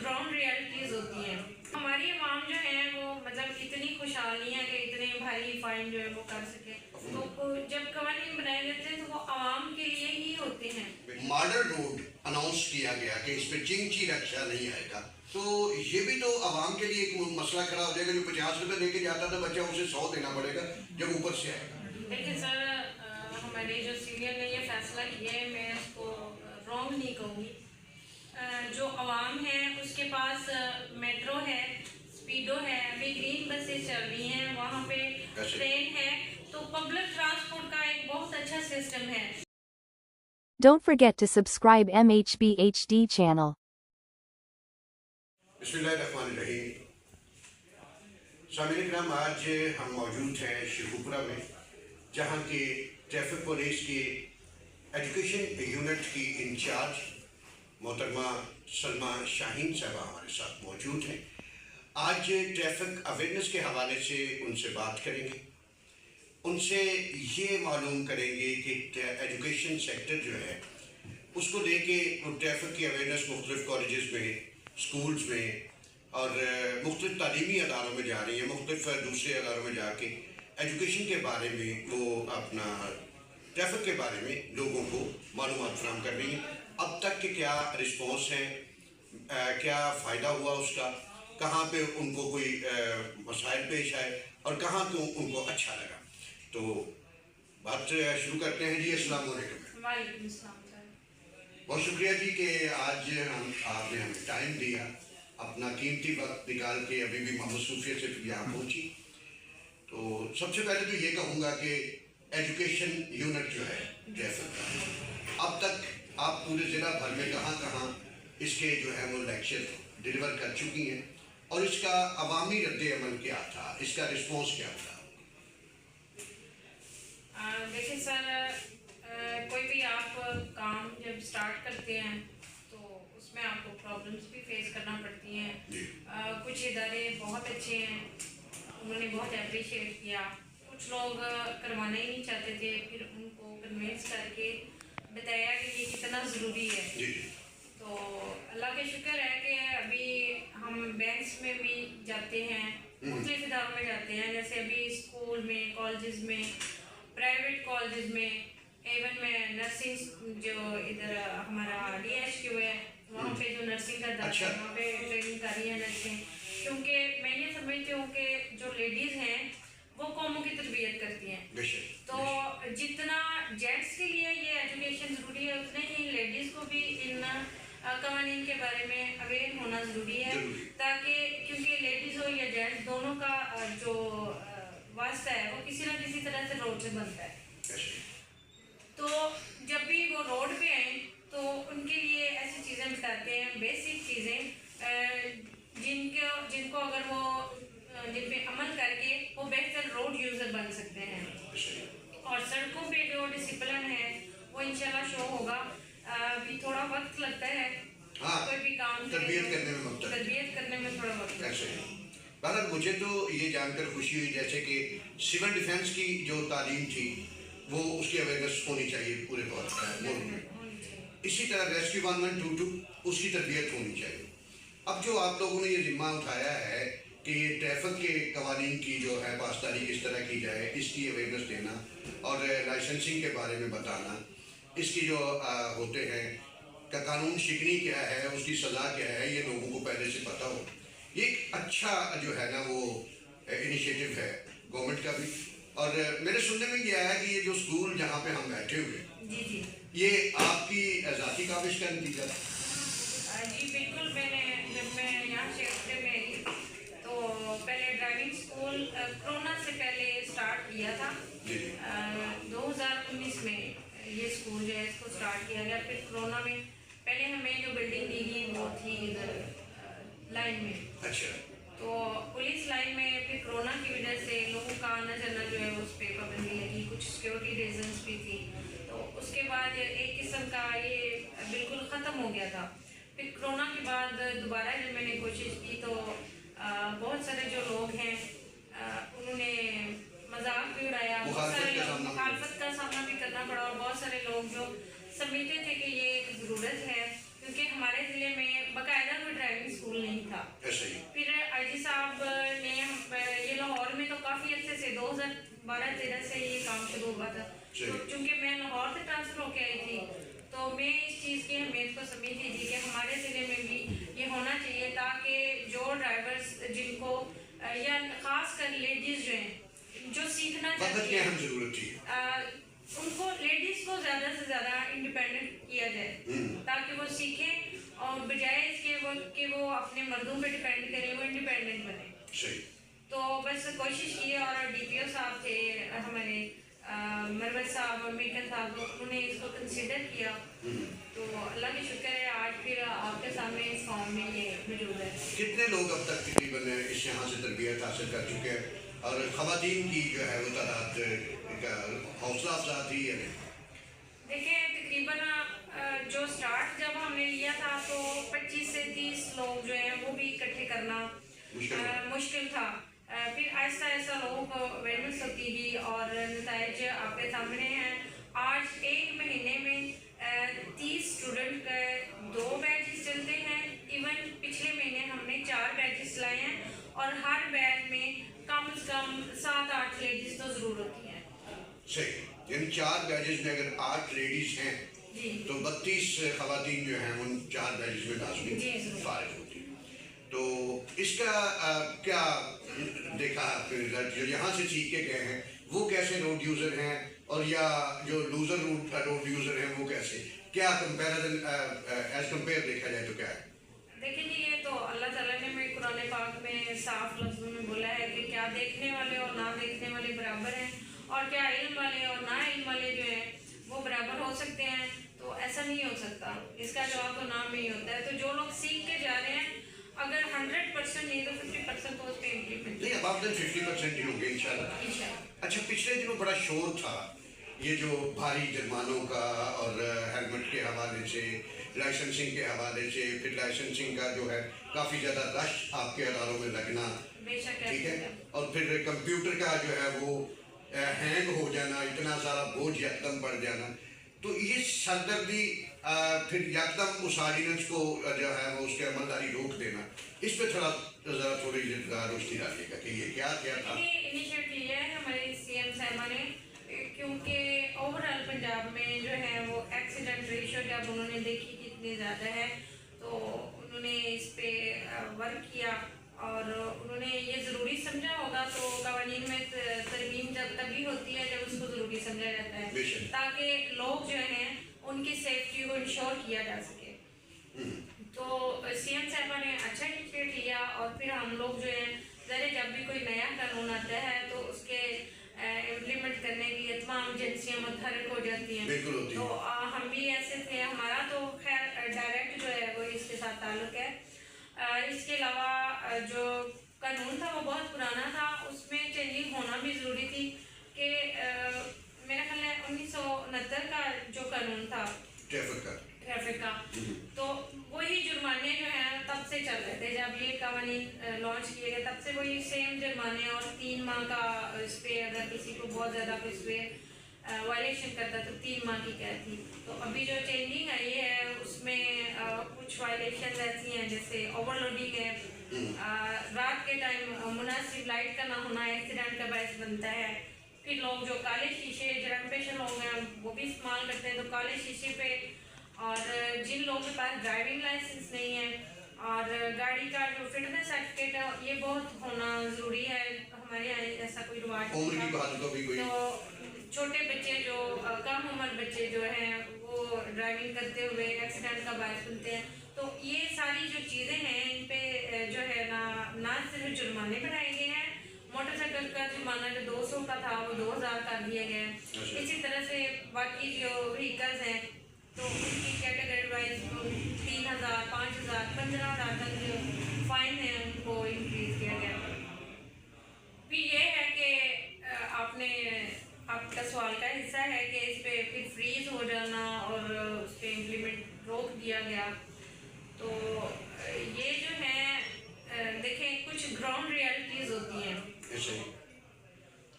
Ground realities होती हैं। हमारी आवाम जो है वो मतलब इतनी खुशहाल नहीं है कि इतने भारी फाइन जो है वो कर सके। तो जब कवानीन बनाए जाते हैं तो वो आवाम के लिए ही होते हैं। मॉडल रोड अनाउंस किया गया कि इस पे चिंची रक्षा नहीं आएगा, तो ये भी तो आवाम के लिए एक मसला खड़ा हो जाएगा। जो 50 रुपए लेके जाता था बच्चा, उसे 100 देना पड़ेगा जब ऊपर से आएगा। लेकिन सर हमारे जो सीनियर ने ये फैसला किया है, मैं उसको रॉन्ग नहीं कहूँगी। जो आवाम है उसके पास मेट्रो है, स्पीडो है, अभी ग्रीन बसेस चल रही हैं, वहाँ पे ट्रेन है, तो पब्लिक ट्रांसपोर्ट का एक बहुत अच्छा सिस्टम है। Don't forget to subscribe MHB HD channel. बिस्मिल्लाहिर्रहमानिर्रहीम। सामईन किराम, आज हम मौजूद हैं शेखुपुरा में, जहाँ की ट्रैफिक पुलिस की एजुकेशन यूनिट की इंचार्ज मोहतरमा सलमा शाहीन साहबा हमारे साथ मौजूद हैं। आज ट्रैफिक अवेयरनेस के हवाले से उनसे बात करेंगे, उनसे ये मालूम करेंगे कि एजुकेशन सेक्टर जो है उसको लेके ट्रैफिक की अवेयरनेस मुख्तलिफ कॉलेजेस में, स्कूल्स में और मुख्तलिफ तालीमी अदारों में जा रही है। मुख्तलिफ दूसरे अदारों में जाके एजुकेशन के बारे में वो अपना ट्रैफिक के बारे में लोगों को मालूमात फराहम कर रही हैं। अब तक के क्या रिस्पॉन्स हैं, क्या फ़ायदा हुआ उसका, कहाँ पे उनको कोई मसाइल पेश आए और कहाँ तो उनको अच्छा लगा। तो बात शुरू करते हैं जी। अस्सलाम वालेकुम। वालेकुम सलाम। बहुत शुक्रिया जी कि आज आपने हमें टाइम दिया, अपना कीमती वक्त निकाल के अभी भी मसरूफियत से यहाँ पहुँची। तो सबसे पहले तो ये कहूँगा कि एजुकेशन यूनिट जो है ट्रैफिक का, अब तक आप पूरे ज़िला भर में कहाँ कहाँ इसके जो है वो लेक्चर डिलीवर कर चुकी हैं और इसका अवामी रद्द-ए-अमल क्या था, इसका रिस्पॉन्स क्या था? देखिए सर, कोई भी आप काम जब स्टार्ट करते हैं तो उसमें आपको प्रॉब्लम्स भी फेस करना पड़ती हैं। कुछ इदारे बहुत अच्छे हैं, उन्होंने बहुत अप्रिशिएट किया। कुछ लोग करवाना ही नहीं चाहते थे, फिर उनको कन्विंस करके बताया कि ये कितना ज़रूरी है। तो अल्लाह का शुक्र है कि अभी हम बैंक्स में भी जाते हैं, मुख्तलिफ इदारों में जाते हैं, जैसे अभी स्कूल में, कॉलेजेस में, प्राइवेट कॉलेजेस में, इवन में नर्सिंग जो इधर हमारा DHQ है वहाँ पे जो नर्सिंग का दर्जा है वहाँ पे ट्रेनिंग कर रही है नर्सिंग। क्योंकि मैं ये समझती हूँ कि जो लेडीज़ हैं वो कौमों की तरबियत करती हैं। तो जितना जेंट्स के लिए ये एजुकेशन ज़रूरी है, उतने ही लेडीज़ को भी इन कवानीन के बारे में अवेयर होना ज़रूरी है, ताकि क्योंकि लेडीज़ हो या जेंट्स दोनों का जो वास्ता है वो किसी ना किसी तरह से रोड से बनता है। तो जब भी वो रोड पे आए तो उनके लिए ऐसी चीज़ें बताते हैं, बेसिक चीज़ें जिनको अगर वो जिन पे अमल करके वो बेहतर रोड यूज़र बन सकते हैं। और सड़कों पे जो डिसिप्लिन है वो इंशाल्लाह शो होगा। अभी थोड़ा वक्त लगता है, कोई भी काम तरबियत करने में थोड़ा वक्त लगता है। बहरहाल मुझे तो ये जानकर खुशी हुई जैसे कि सिविल डिफेंस की जो तालीम थी वो उसकी अवेयरनेस होनी चाहिए पूरे मुल्क में। इसी तरह रेस्क्यू 1122 उसकी तरबियत होनी चाहिए। अब जो आप लोगों ने ये जिम्मा उठाया है कि ट्रैफिक के कवानीन की जो है पासदारी किस तरह की जाए, इसकी अवेयरनेस देना और लाइसेंसिंग के बारे में बताना, इसकी जो होते हैं का कानून शिकनी क्या है, उसकी सज़ा क्या है, ये लोगों को पहले से पता हो, ये एक अच्छा जो है ना वो इनिशिएटिव है गवर्नमेंट का भी। और मेरे सुनने में ये आया कि ये जो स्कूल जहाँ पे हम बैठे हुए ये आपकी ज़ाती काविश का नतीजा था? जी बिल्कुल। जब मैं यहाँ क्षेत्र में आई तो पहले ड्राइविंग स्कूल कोरोना से पहले स्टार्ट किया था। 2019 में ये स्कूल जो है इसको स्टार्ट किया गया। फिर कोरोना में पहले हमें जो बिल्डिंग दी गई वो थी इधर लाइन में। अच्छा। तो पुलिस लाइन में फिर कोरोना की वजह से लोगों का आना जाना जो है उस पर पाबंदी लगी, कुछ सिक्योरिटी रीजंस भी थी। तो उसके बाद एक किस्म का ये बिल्कुल ख़त्म हो गया था। फिर कोरोना के बाद दोबारा जब मैंने कोशिश की तो बहुत सारे जो लोग हैं उन्होंने मजाक भी उड़ाया, बहुत सारे लोग मुखालफत का सामना भी करना पड़ा और बहुत सारे लोग जो समझते थे कि ये एक ज़रूरत है, क्योंकि हमारे ज़िले में बाकायदा कोई ड्राइविंग स्कूल था। ऐसा ही फिर आईजी साहब ने ये लाहौर में तो काफ़ी अच्छे से 2012-13 से ये काम शुरू हुआ था। तो चूँकि मैं लाहौर से ट्रांसफ़र होके आई थी तो मैं इस चीज़ की अहमियत को समझी थी कि हमारे ज़िले में भी ये होना चाहिए ताकि जो ड्राइवर्स जिनको या ख़ास कर लेडीज़ जो हैं जो सीखना चाहती हैं जरूरत थी उनको लेडीज़ को ज़्यादा से ज़्यादा इंडिपेंडेंट किया जाए ताकि वो सीखें और बजाय इसके कि वो अपने मर्दों पे डिपेंड करें वो इंडिपेंडेंट बने। सही। तो बस कोशिश की और डीपीओ साहब थे हमारे मरवत साहब और मीकन साहब उन्होंने इसको कंसिडर किया। तो अल्लाह की शुक्र है आज फिर आपके सामने इस फॉर्म में ये मौजूद है। कितने लोग अब तक तकरीबन इस यहाँ से तरबियत हासिल कर चुके हैं और ख़वातीन की जो है वो तादाद हौसला अफजा थी या नहीं? देखिए तकरीबन जो स्टार्ट जब हमने लिया था तो 25 से 30 लोग जो हैं वो भी इकट्ठे करना मुश्किल था। फिर आहिस्ता आहिस्ता लोगों को अवेयरनेस होती गई और नताइज आपके सामने हैं। आज एक महीने में 30 स्टूडेंट का 2 बैचेस चलते हैं। इवन पिछले महीने हमने 4 बैचेस चलाए हैं और हर बैच में कम से कम 7-8 लेडीज़ तो ज़रूर होती हैं। सही, यानी 4 बैचेस में अगर 8 लेडीज़ हैं तो 32 ख़वातीन जो हैं उन 4 बैचेस में लाजमी फारिग होती हैं। तो इसका क्या देखा फिर रिजल्ट जो यहाँ से सीख के गए हैं वो कैसे रोड यूज़र हैं और या जो लूज़र रोड यूज़र हैं वो कैसे, क्या कंपैरिजन एज कंपेयर देखा जाए तो क्या है? देखिए जी ये तो अल्लाह ताला ने मेरे कुरान पाक में साफ लफ्ज़ों में बोला है कि क्या देखने वाले और ना देखने वाले बराबर हैं और क्या इल्म वाले और ना इल्म वाले जो हैं वो बराबर हो सकते हैं। तो ऐसा नहीं हो सकता, इसका जवाब तो नाम में ही होता है। तो जो लोग सीख के जा रहे हैं अगर 100% नहीं तो 50% तो उस पर इम्प्लीमेंट नहीं, अब 50% ही होंगे इंशाल्लाह। अच्छा, पिछले दिनों बड़ा शोर था ये जो भारी जुर्मानों का और हेलमेट के हवाले से, लाइसेंसिंग के हवाले से, फिर लाइसेंसिंग का जो है काफ़ी ज़्यादा रश आपके अदारों में लगना, ठीक है, और फिर कंप्यूटर का जो है वो हैंग हो जाना, इतना सारा बोझ यकदम बढ़ जाना। तो ये सरदर्दी फिर यकदम उस ऑर्डिनेंस को जो है वो उसके अमलदारी रोक देना, इस पर थोड़ी रोशनी डालिएगा कि ये क्या था। इनिशिएटिव लिया है हमारे सीएम साहबा ने क्योंकि ओवरऑल पंजाब में जो है वो एक्सीडेंट रेशियो जब उन्होंने देखी कितनी ज़्यादा है तो उन्होंने इस पे वर्क किया और उन्होंने ये ज़रूरी समझा होगा। तो कवानीन में तरमीम जब तभी होती है जब उसको ज़रूरी समझा जाता है ताकि लोग जो हैं उनकी सेफ्टी को इंश्योर किया जा सके। तो सीएम साहबा ने अच्छा इनिशिएटिव लिया और फिर हम लोग जो है ज़रा जब भी कोई नया कानून आता है तो उसके इम्प्लीमेंट करने के लिए तमाम एजेंसियाँ मुतहरक हो जाती हैं। तो हम भी ऐसे थे, हमारा तो खैर डायरेक्ट जो है वो इसके साथ ताल्लुक़ है। इसके अलावा जो कानून था वो बहुत पुराना था, उसमें चेंजिंग होना भी ज़रूरी थी कि मेरा ख्याल है 1969 का जो कानून था ट्रैफिक का तो वही जुर्माने जो हैं तब से चल रहे थे। जब ये कानून लॉन्च किए गए तब से वही सेम जुर्माने और 3 माह का इस पर अगर किसी को बहुत ज़्यादा इस पर वायलेशन करता तो 3 माह की कैद थी। तो अभी जो चेंजिंग आई है उसमें कुछ वायलेशन ऐसी हैं जैसे ओवरलोडिंग है, रात के टाइम मुनासिब लाइट का ना होना एक्सीडेंट का बायस बनता है। फिर लोग जो काले शीशे जरम पेश लोग हैं वो भी इस्तेमाल करते हैं तो काले शीशे पे, और जिन लोगों के पास ड्राइविंग लाइसेंस नहीं है और गाड़ी का जो फिटनेस सर्टिफिकेट है ये बहुत होना ज़रूरी है। हमारे यहाँ ऐसा कोई रिवाज नहीं था। तो छोटे बच्चे जो कम उम्र बच्चे जो हैं वो ड्राइविंग करते हुए एक्सीडेंट का बायस बनते हैं। तो ये सारी जो चीज़ें हैं इन पे जो है ना सिर्फ जुर्माने बढ़ाए गए हैं, मोटरसाइकिल का जुर्माना जो 200 का था वो 2000 कर दिया गया है। इसी तरह से बाकी जो व्हीकल्स हैं तो उनकी कैटेगरी वाइज 3000, 5000, 15000 तक जो फाइन है उनको इंक्रीज किया गया। फिर ये है कि आपका सवाल का हिस्सा है कि इस पर फिर फ्रीज हो जाना और उस पर इम्प्लीमेंट रोक दिया गया। तो ये जो है देखें कुछ ग्राउंड रियलिटीज़ होती हैं।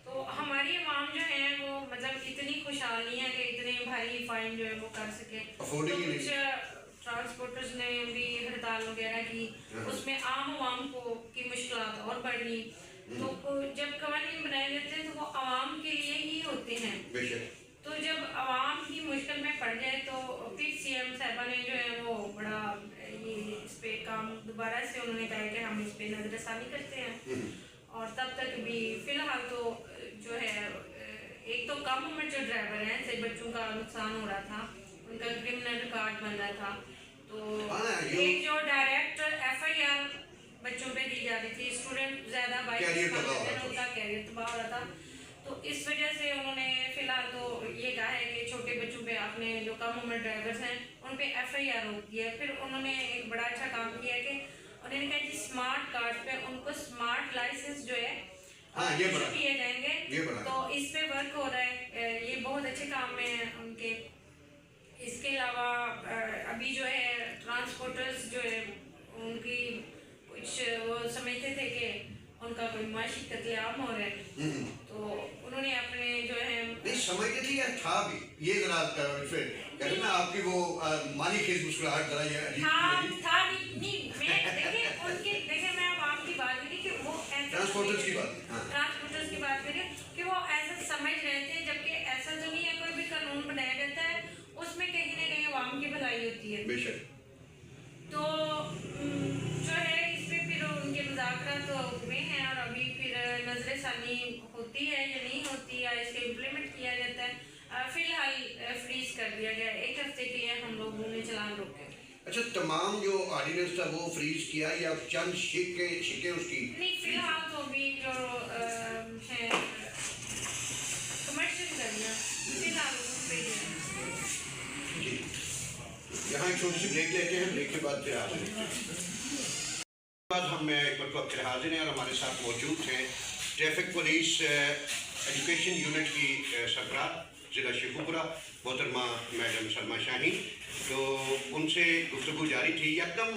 तो हमारी आवाम जो है वो मतलब इतनी खुशहाल नहीं है कि इतने भारी फाइन जो है वो कर सके। तो कुछ ट्रांसपोर्टर्स ने भी हड़ताल हड़ताल वगैरह की, उसमें आम आवाम की मुश्किलात और बढ़ी। तो जब कवानीन बनाए जाते हैं तो वो आवाम के लिए ही होते हैं। तो जब आवाम ही मुश्किल में पड़ जाए तो फिर सीएम साहबा ने जो है वो बड़ा ये इस पे काम दोबारा से उन्होंने कहा कि हम इस पे नजरसानी करते हैं। और तब तक भी फिलहाल तो जो है एक तो कम उम्र जो ड्राइवर हैं से बच्चों का नुकसान हो रहा था, उनका क्रिमिनल रिकॉर्ड बन रहा था। तो एक जो डायरेक्ट एफआईआर बच्चों पे दी जा रही थी, स्टूडेंट ज्यादा बाइक उनका कैरियर तबाह हो रहा था। तो इस वजह से उन्होंने फिलहाल तो ये कहा है कि छोटे बच्चों पे अपने जो कम उम्र ड्राइवर्स हैं उन पे एफआईआर होती है। फिर उन्होंने एक बड़ा अच्छा काम किया कि उन्होंने कहा कि स्मार्ट कार्ड पे उनको स्मार्ट लाइसेंस जो है किए जाएंगे। तो इस पे वर्क हो रहा है, ये बहुत अच्छे काम में उनके। इसके अलावा अभी जो है ट्रांसपोर्टर्स जो है उनकी कुछ वो समझते थे कि उनका कोई माशी कत्लेआम हो रहा है, तो उन्होंने अपने जो है नहीं समझते थे या था भी ये जरा कहते ना आपकी वो माली खेल मुस्कुराहट जरा ये था नहीं मैं देखिए मैं आवाम की बात करी कि वो ट्रांसपोर्टर्स की बात करें कि वो ऐसा समझ रहे थे, जबकि ऐसा तो नहीं है। कोई भी कानून बनाया जाता है उसमें कहीं ना कहीं आवाम की भलाई होती है। बेशक। तो जो है इस पे फिर उनके मुज़ाकरात तो हुए हैं और अभी फिर नजरसानी होती है या नहीं होती है, इसके इम्प्लीमेंट किया जाता है। फिलहाल फ्रीज कर दिया गया, 1 हफ्ते के लिए हम लोगों ने चलान रोके। अच्छा, तमाम जो ऑर्डिनेंस था वो फ्रीज किया या चंद शिक्के उसकी? नहीं, फिलहाल तो अभी जो है कमर्शियल गाड़ियाँ फिलहाल जी। यहाँ एक छोटी सी ब्रेक लेते हैं, ब्रेक के बाद फिर हाजिर हम एक बार फिर हाजिर हैं और हमारे साथ मौजूद हैं ट्रैफिक पुलिस एजुकेशन यूनिट की सरबराह ज़िला शेखुपुरा मोहतरमा मैडम सलमा शाहीन। तो उनसे गुफ्तगू जारी थी। एकदम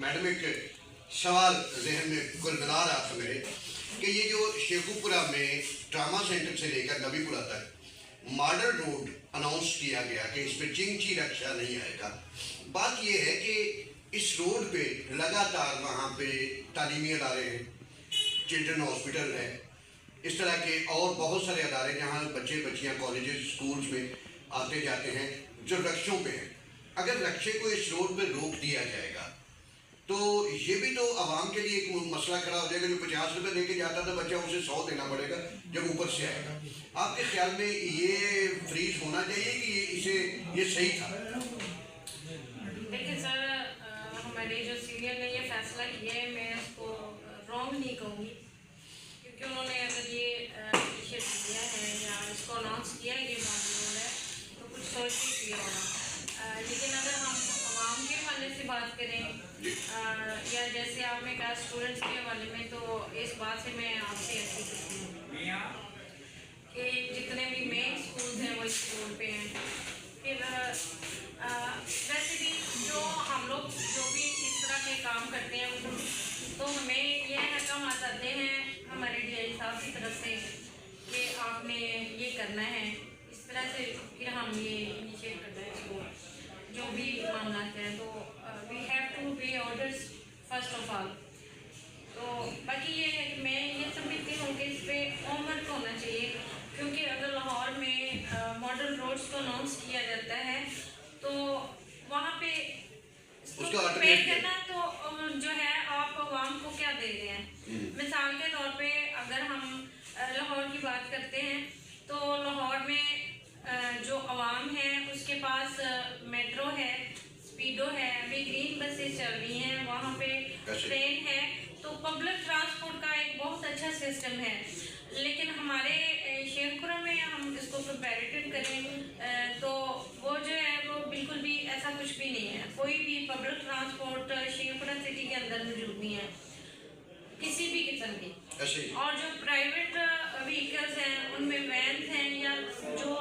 मैडम एक सवाल जहन में गुलगुला रहा था मेरे कि ये जो शेखुपुरा में ट्रामा सेंटर से लेकर नबीपुरा तक मॉडल रोड अनाउंस किया गया कि इस पर चिंची रक्षा नहीं आएगा। बात यह है कि इस रोड पे लगातार वहाँ पे तालीमी अदारे हैं, चिल्ड्रन हॉस्पिटल है, इस तरह के और बहुत सारे अदारे जहाँ बच्चे बच्चियाँ कॉलेजेस स्कूल्स में आते जाते हैं जो रक्षों पे हैं। अगर रक्षे को इस रोड पे रोक दिया जाएगा तो ये भी तो आवाम के लिए एक मसला खड़ा हो जाएगा। जो 50 रुपये दे के जाता था बच्चा, उसे 100 देना पड़ेगा जब ऊपर से आएगा। आपके ख्याल में ये फ्रीज होना चाहिए कि ये सही था? देखिए सर, हमारे जो सीनियर ने ये फैसला किया है, मैं उसको रॉन्ग नहीं कहूँगी, क्योंकि उन्होंने अगर ये इनिशिएटिव दिया है या इसको अनाउंस किया है ये मौजूद है तो कुछ सोच के किया होगा। लेकिन अगर हम आवाम के हवाले से बात करें या जैसे आपने कहा स्टूडेंट्स के हवाले में, तो इस बात से मैं आपसे ऐसी करती हूँ कि जितने भी मेन स्कूल्स हैं वो इस रोड पे हैं। फिर वैसे भी जो हम लोग जो भी इस तरह के काम करते हैं तो हमें यह अहकाम आते हैं हमारे डीआई साहब की तरफ से कि आपने ये करना है, इस तरह से फिर हम ये इनिशिएट करते हैं इसको जो भी मामला है। तो we have to be orders first of all. तो बाकी ये है कि मैं ये समझती हूँ कि इस पर होमवर्क होना चाहिए, क्योंकि अगर लाहौर में मॉडल रोड्स को अनाउंस किया जाता है तो वहाँ पे पे करना तो जो है आप आवाम को क्या दे रहे हैं। मिसाल के तौर पे अगर हम लाहौर की बात करते हैं तो लाहौर में जो आवाम है उसके पास मेट्रो है, स्पीडो है, अभी ग्रीन बसेस चल रही हैं, वहाँ पे ट्रेन है, तो पब्लिक ट्रांसपोर्ट का एक बहुत अच्छा सिस्टम है। लेकिन हमारे शेखपुरा में हम इसको कंपैरेटिव करें तो वो जो है वो बिल्कुल भी ऐसा कुछ भी नहीं है। कोई भी पब्लिक ट्रांसपोर्ट शेखपुरा सिटी के अंदर मौजूद नहीं है किसी भी किस्म की। और जो प्राइवेट व्हीकल्स हैं उनमें वैन्स हैं, या जो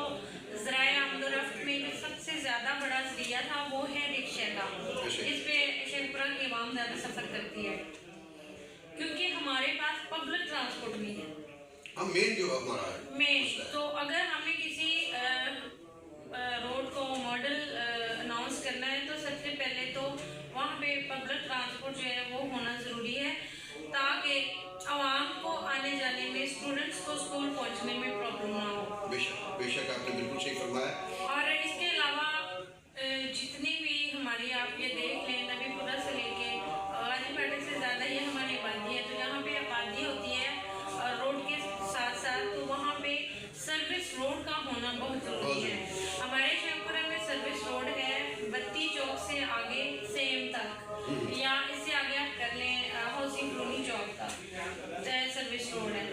ज़राए आमदोरफ्त में जो सबसे ज़्यादा बड़ा जरिया था वो है रिक्शा का। इस पे शेखपुरा की आवाम ज़्यादा सफ़र करती है क्योंकि हमारे पास पब्लिक ट्रांसपोर्ट नहीं है। मेन जो हमारा मेन तो अगर हमें किसी रोड को मॉडल अनाउंस करना है तो सबसे पहले तो वहाँ पे पब्लिक ट्रांसपोर्ट जो है वो होना ज़रूरी है, ताकि आवाम को आने जाने में, स्टूडेंट्स को स्कूल पहुंचने में प्रॉब्लम ना हो। बेशक बेशक, आपने बिल्कुल सही फरमाया। और इसके अलावा जितनी भी हमारी, आप ये देख लें, नबीपुरा से लेके गाजीपेटे से ज़्यादा ये हमारी आबादी है, तो यहाँ पे आबादी होती है रोड के साथ साथ, तो वहाँ पे सर्विस रोड का होना बहुत ज़रूरी है। हमारे शेखपुरा में सर्विस रोड है, बत्ती चौक से आगे सेम तक, या इससे आगे आप कर लें हाउसिंग कॉलोनी चौक का सर्विस रोड है।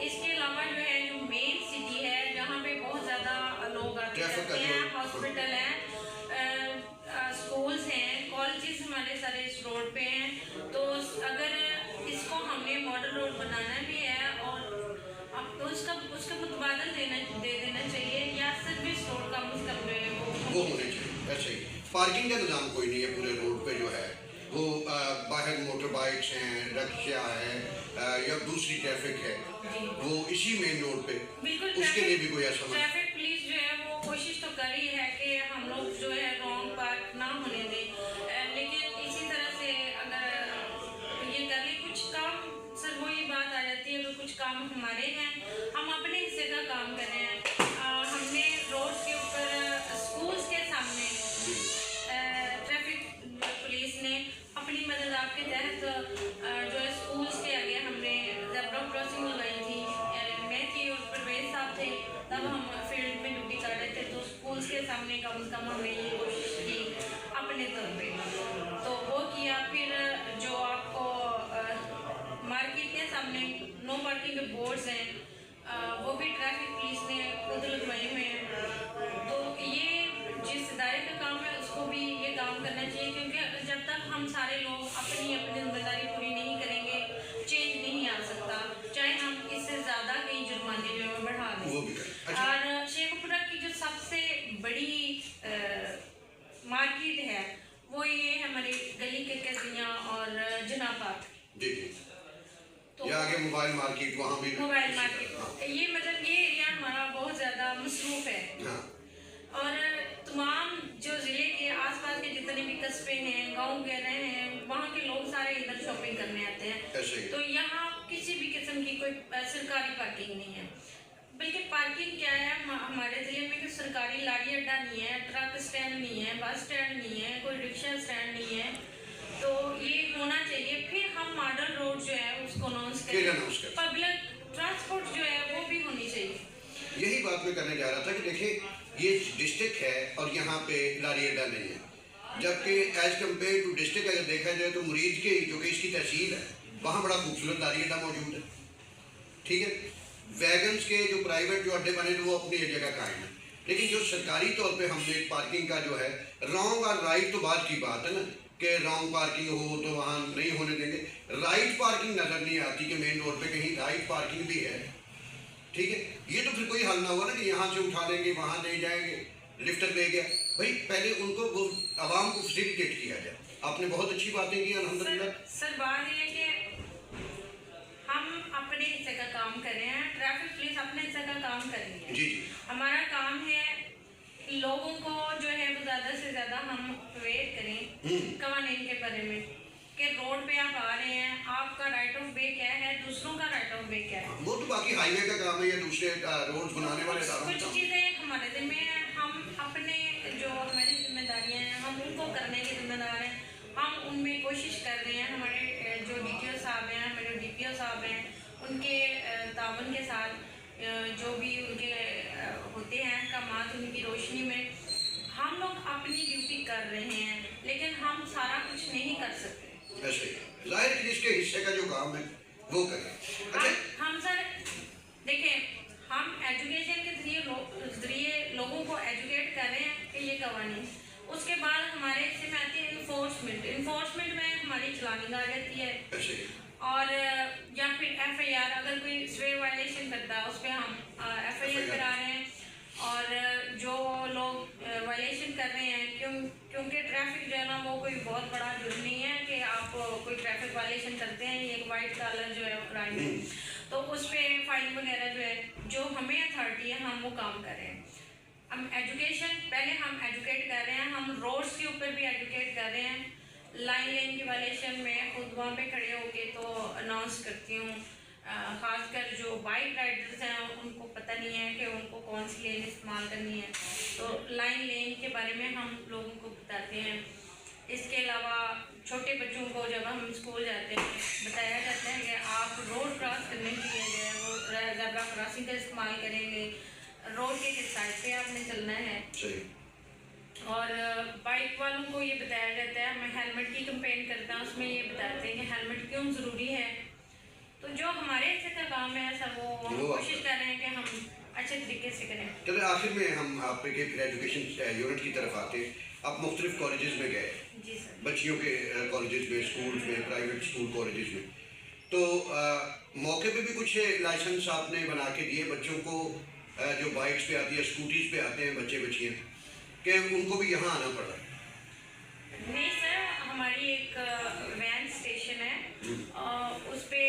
इसके अलावा जो है, जो मेन सिटी है जहाँ पे बहुत ज़्यादा लोग आते जाते हैं, हॉस्पिटल हैं, स्कूल्स हैं, कॉलेजेस हमारे सारे इस रोड पे हैं, तो अगर इसको हमने मॉडल रोड बनाना भी है और अब तो उसका मुतबादल दे देना चाहिए, या सर्विस रोड का मुस्तकबिल वो होने चाहिए। ऐसे ही पार्किंग का निज़ाम कोई नहीं है पूरे रोड पे जो है, वो बाहर मोटर बाइक्स हैं, रिक्शा है या दूसरी ट्रैफिक है, वो इसी मेन रोड पे, उसके लिए भी कोई ऐसा ट्रैफिक पुलिस जो है वो कोशिश तो कर रही है कि हम लोग जो है रॉन्ग पार्क ना होने दें, लेकिन इसी तरह से अगर ये कर ले कुछ काम, सर वो ये बात आ जाती है कि कुछ काम हमारे हैं, हम अपने हिस्से का काम कर रहे हैं। हमने रोड के ऊपर स्कूल्स के सामने ट्रैफिक पुलिस ने अपनी मदद आपके तहत जो है स्कूल्स के आगे हमने ज़ेब्रा क्रॉसिंग लगाई थी, मैं थी और परवेज साहब थे, तब हम फील्ड में ड्यूटी कर रहे थे, तो स्कूल्स के सामने कम से कम हमने ये कोशिश की अपने तौर पे, तो वो किया। फिर जो आपको मार्केट के सामने नो पार्किंग के बोर्ड्स हैं, वो भी ट्रैफिक पुलिस ने खुद लगवाए हुए हैं, तो ये जिस इदारे का काम है उसको भी ये काम करना चाहिए, क्योंकि जब तक हम सारे लोग अपनी अपनी जिम्मेदारी पूरी नहीं करेंगे, चेंज नहीं आ सकता, चाहे हम इससे ज़्यादा कई जुर्माने जो है बढ़ा दें। और शेखपुरा की जो सबसे बड़ी मार्केट है वो ये हमारी गली के कजियाँ और जना पार्क, तो या आगे मोबाइल मार्केट, वहाँ भी मोबाइल मार्केट, ये मतलब ये एरिया हमारा बहुत ज़्यादा मसरूफ है। हाँ। और तमाम जो ज़िले के आसपास के जितने भी कस्बे हैं, गांव वगैरह हैं, वहाँ के लोग सारे इधर शॉपिंग करने आते हैं, तो यहाँ किसी भी किस्म की कोई सरकारी पार्किंग नहीं है, बल्कि पार्किंग क्या है हमारे ज़िले में कि सरकारी लारी अड्डा नहीं है, ट्रक स्टैंड नहीं है, बस स्टैंड नहीं है, कोई रिक्शा स्टैंड नहीं है, तो ये होना चाहिए। फिर हम मॉडल रोड जो है उसको अनाउंस करें, पब्लिक ट्रांसपोर्ट जो है वो भी होनी चाहिए। यही बात मैं करने जा रहा था कि देखिए ये डिस्ट्रिक्ट है और यहाँ पे लारी अड्डा नहीं है, जबकि एज कम्पेयर टू डिस्ट्रिक्ट अगर देखा जाए तो मुरीद के जो कि इसकी तहसील है वहाँ बड़ा खूबसूरत लारी अड्डा मौजूद है, ठीक है। वैगन्स के जो प्राइवेट जो अड्डे बने थे वो अपनी जगह कायम है, लेकिन जो सरकारी तौर पे हमने पार्किंग का जो है, रॉन्ग और राइट तो बात की बात है ना कि रॉन्ग पार्किंग हो तो वहाँ नहीं होने देंगे, राइट पार्किंग नज़र नहीं आती कि मेन रोड पे कहीं राइट पार्किंग भी है, ठीक है। ये तो फिर कोई हल ना हुआ ना कि यहाँ से उठा लेंगे वहाँ ले जाएंगे, लिफ्टर ले गया, भाई पहले उनको वो आवाम को फैसिलिटेट किया जाए। आपने बहुत अच्छी बातें की अल्हम्दुलिल्लाह। सर बात ये है कि हम अपने हिस्से का काम कर रहे हैं, ट्रैफिक पुलिस अपने हिस्से का काम कर रही है, जी जी, हमारा काम है लोगों को जो है वो ज़्यादा से ज़्यादा हम अवेयर करें कवानीन के बारे में कि रोड पे आप आ रहे हैं, आपका राइट ऑफ वे क्या है, दूसरों का राइट ऑफ वे क्या है, वो तो बाकी हाईवे का काम है या दूसरे रोड बनाने वाले कुछ चीज़ें हमारे जिम्मे हैं, हम अपने जो हमारी जिम्मेदारियाँ हैं हम उनको करने के जिम्मेदार हैं, हम उनमें कोशिश कर रहे हैं। हमारे जो DTO साहब हैं, हमारे DPO साहब हैं, उनके तावन के साथ जो भी उनके होते हैं कामात, उनकी रोशनी में हम लोग अपनी ड्यूटी कर रहे हैं, लेकिन हम सारा कुछ नहीं कर सकते। ऐसे जाहिर है जिसके हिस्से का जो काम है वो करें। अच्छा, हम सर देखें, हम एजुकेशन के जरिए लोगों को एजुकेट कर रहे हैं कि ये कवानीन, उसके बाद हमारे हिस्से में आती है इन्फोर्समेंट में हमारी चलानिंग आ जाती है, और या फिर FIR, अगर कोई स्वे वायलेशन करता है उस पर हम FIR करा रहे हैं, और जो लोग वायलेशन कर रहे हैं क्योंकि ट्रैफिक जो है ना वो कोई बहुत बड़ा जुर्म नहीं है कि आप कोई ट्रैफिक वायलेशन करते हैं, ये एक वाइट कॉलर जो है क्राइम है, तो उस पर फाइन वगैरह जो है जो हमें अथॉरिटी है हम वो काम कर रहे हैं। हम एजुकेशन पहले हम एजुकेट कर रहे हैं, हम रोड्स के ऊपर भी एजुकेट कर रहे हैं लाइन की वायलेशन में खुद वहाँ पे खड़े होके तो अनाउंस करती हूँ। ख़ासकर जो बाइक राइडर्स हैं उनको पता नहीं है कि उनको कौन सी लेन इस्तेमाल करनी है, तो लेन के बारे में हम लोगों को बताते हैं। इसके अलावा छोटे बच्चों को जब हम स्कूल जाते हैं बताया जाता है कि आप रोड क्रॉस करने के लिए जो है वो ज़ेब्रा क्रॉसिंग का इस्तेमाल करेंगे, रोड के किस साइड पे आपने चलना है। और बाइक वालों को ये बताया जाता है, मैं हेलमेट की कंपेन करता हूँ, उसमें ये बताते हैं कि हेलमेट क्यों ज़रूरी है। तो जो हमारे हिस्से का काम है सर वो कोशिश कर रहे हैं कि हम अच्छे तरीके से करें। चलो आखिर में हम आप एक एजुकेशन यूनिट की तरफ आते हैं। आप मुख्तलिफ कॉलेजेस में गए, जी सर, बच्चियों के कॉलेजेस में, स्कूल में, प्राइवेट स्कूल कॉलेजेस में, तो मौके पे भी कुछ लाइसेंस आपने बना के दिए बच्चों को, जो बाइक्स पे आती है, स्कूटीज़ पे आते हैं बच्चे बच्चियाँ, कि उनको भी यहाँ आना पड़ रहा है? नहीं सर, हमारी एक वैन स्टेशन है, उस पर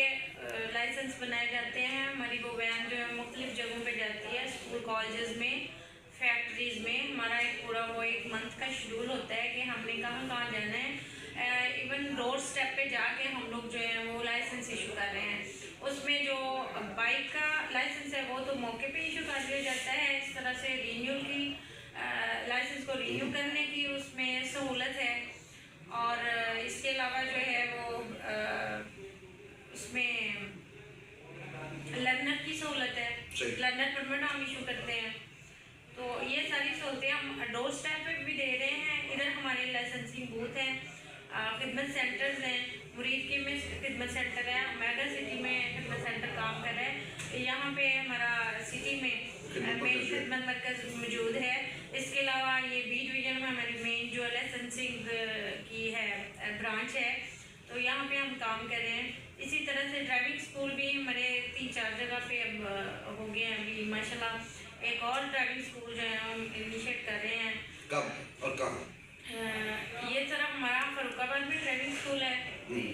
लाइसेंस बनाए जाते हैं। हमारी वो वैन जो है मुख्तलिफ जगहों पे जाती है, स्कूल कॉलेजेस में, फैक्ट्रीज़ में। हमारा एक पूरा वो एक मंथ का शेड्यूल होता है कि हमने कहाँ कहाँ जाना है। इवन रोड स्टेप पे जाके हम लोग जो है वो लाइसेंस इशू कर रहे हैं। उसमें जो बाइक का लाइसेंस है वो तो मौके पे इशू कर दिया जाता है। इस तरह से रीन्यूअल की लाइसेंस को रिन्यू करने की उसमें सहूलत है। और इसके अलावा जो है वो उसमें लर्नर की सहूलत है, लर्नर परमिट हम इशू करते हैं। तो ये सारी सहूलतें हम डोर स्टेप पे भी दे रहे हैं। इधर हमारे लाइसेंसिंग बूथ हैं, खिदमत सेंटर्स हैं, मुरीद के में खिदमत सेंटर है, मेगा सिटी में खिदमत सेंटर काम कर रहा है, यहाँ पे हमारा सिटी में मेन खिदमत मरकज़ मौजूद है। इसके अलावा ये बी डिवीज़न में हमारी मेन जो लाइसेंसिंग की है ब्रांच है, तो यहाँ पे हम काम कर रहे हैं। इसी तरह से ड्राइविंग स्कूल भी हमारे 3-4 जगह पे अब हो गए हैं अभी माशाल्लाह। एक और ड्राइविंग स्कूल जो है हम इनिशिएट कर रहे हैं। कब और कहाँ? ये सर हमारा फरुखाबाद में ड्राइविंग स्कूल है,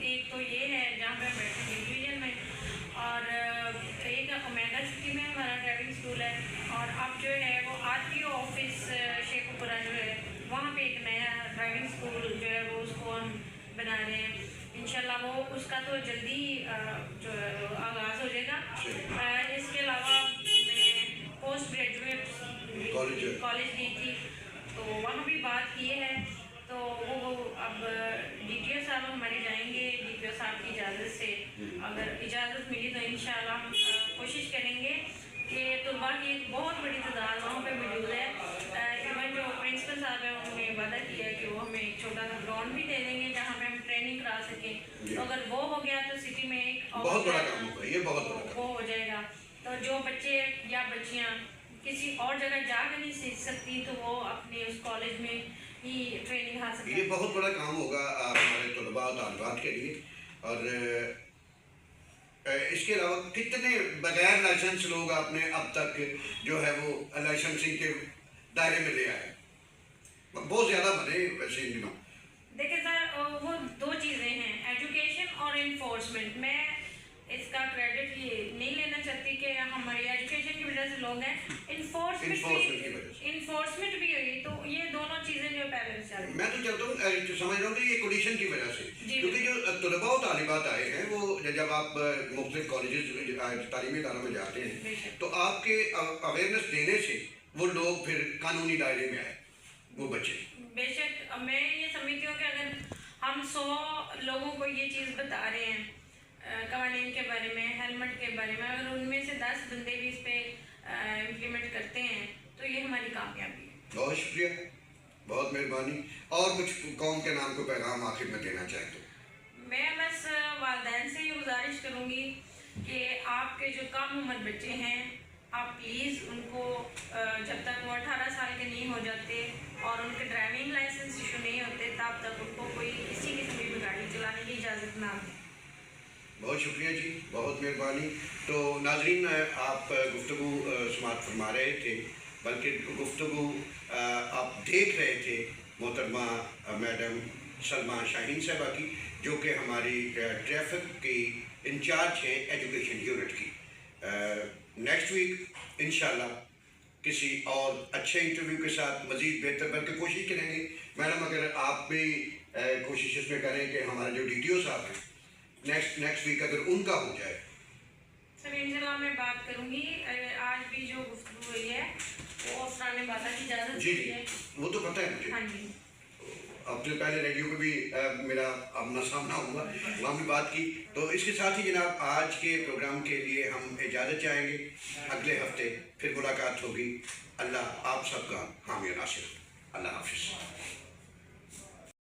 एक तो ये है जहाँ पे हम बैठे हैं डिवीजन में, और एक ओमेगा सिटी में हमारा ड्राइविंग स्कूल है। और अब जो है वो RTO ऑफिस शेखपुरा जो है वहाँ पे एक नया ड्राइविंग स्कूल जो है वो उसको हम बना रहे हैं। इंशाल्लाह वो उसका तो जल्दी जो आगाज़ हो जाएगा। इसके अलावा मैं पोस्ट ग्रेजुएट कॉलेज दी थी, तो वहाँ भी बात की है। तो वो अब DTO साहब हमारे जाएंगे, DTO साहब की इजाज़त से, अगर इजाज़त मिली तो इंशाल्लाह हम कोशिश करेंगे कि तलबा की एक बहुत बड़ी तादाद वहाँ पे मौजूद है। इवन जो प्रिंसिपल साहब हैं उन्होंने वादा किया कि वो हमें एक छोटा सा ग्राउंड भी दे देंगे जहाँ पे हम ट्रेनिंग करा सकें। तो अगर वो हो गया तो सिटी में एक बहुत बड़ा काम होगा, ये बहुत बड़ा वो हो जाएगा। तो जो बच्चे या बच्चियाँ किसी और जगह जाकर नहीं सीख सकती तो वो अपने उस कॉलेज में ही ट्रेनिंग हासिल, ये बहुत बड़ा काम होगा हमारे तलबा और तालिबात के लिए। और इसके अलावा कितने बगैर लाइसेंस लोग आपने अब तक जो है वो लाइसेंसिंग के दायरे में ले आए? बहुत ज़्यादा बने वैसे इन दिनों। देखिए सर, वो दो चीज़ें हैं, एजुकेशन और इन्फोर्समेंट। मैं इसका क्रेडिट ये नहीं लेना चाहती कि हमारी एजुकेशन की वजह से लोग हैं, इन्फोर्समेंट भी हुई, तो ये दोनों चीज़ें जो बैलेंस चल रही है। मैं तो चाहता हूँ समझ रहा हूँ कि ये कंडीशन की वजह से, क्योंकि जो तलबा और तालिबात आए हैं वो जब आप मुख्तलिफ कॉलेजेस तालीमी इदारों में जाते हैं तो आपके अवेयरनेस देने से वो लोग फिर कानूनी दायरे में आए, वो बच्चे। बेशक मैं ये समझती हूँ कि अगर हम 100 लोगों को ये चीज़ बता रहे हैं कवानीन के बारे में, हेलमेट के बारे में, अगर उनमें से 10 बंदे भी इस पर इम्प्लीमेंट करते हैं तो ये हमारी कामयाबी है। बहुत शुक्रिया, बहुत मेहरबानी। और कुछ कौम के नाम को पैगाम आखिर में देना चाहें तो? मैं बस वालिदैन से ये गुजारिश करूँगी कि आपके जो कम उम्र बच्चे हैं आप प्लीज़ उनको जब तक वो 18 साल के नहीं हो जाते और उनके ड्राइविंग लाइसेंस इशू नहीं होते तब तक उनको कोई किसी किस्म की गाड़ी चलाने की इजाज़त ना दें। बहुत शुक्रिया जी, बहुत मेहरबानी। तो नाज़रीन, आप गुफ्तगू समाअत फरमा रहे थे, बल्कि गुफ्तगू आप देख रहे थे मोहतरमा मैडम सलमा शाहीन साहबा की, जो कि हमारी ट्रैफिक की इंचार्ज हैं एजुकेशन यूनिट की। नेक्स्ट वीक इंशाल्लाह किसी और अच्छे इंटरव्यू के साथ मज़ीद बेहतर बनकर कोशिश करेंगे। मैडम, अगर आप भी कोशिश इसमें करें कि हमारे जो DTO साहब हैं नेक्स्ट वीक अगर उनका हो जाए। सर इंशाल्लाह मैं बात करूंगी। आज भी जो गुफ्तगू हुई है वो अफरान बाला की इजाज़त जी दी है। वो तो पता है मुझे। हाँ जी। अपने पहले रेडियो पे भी मेरा आमना सामना हुआ, वहाँ भी बात की। तो इसके साथ ही जनाब आज के प्रोग्राम के लिए हम इजाज़त चाहेंगे। अगले हफ्ते फिर मुलाकात होगी। अल्लाह आप सबका हामी और नासिर। अल्लाह हाफिज़।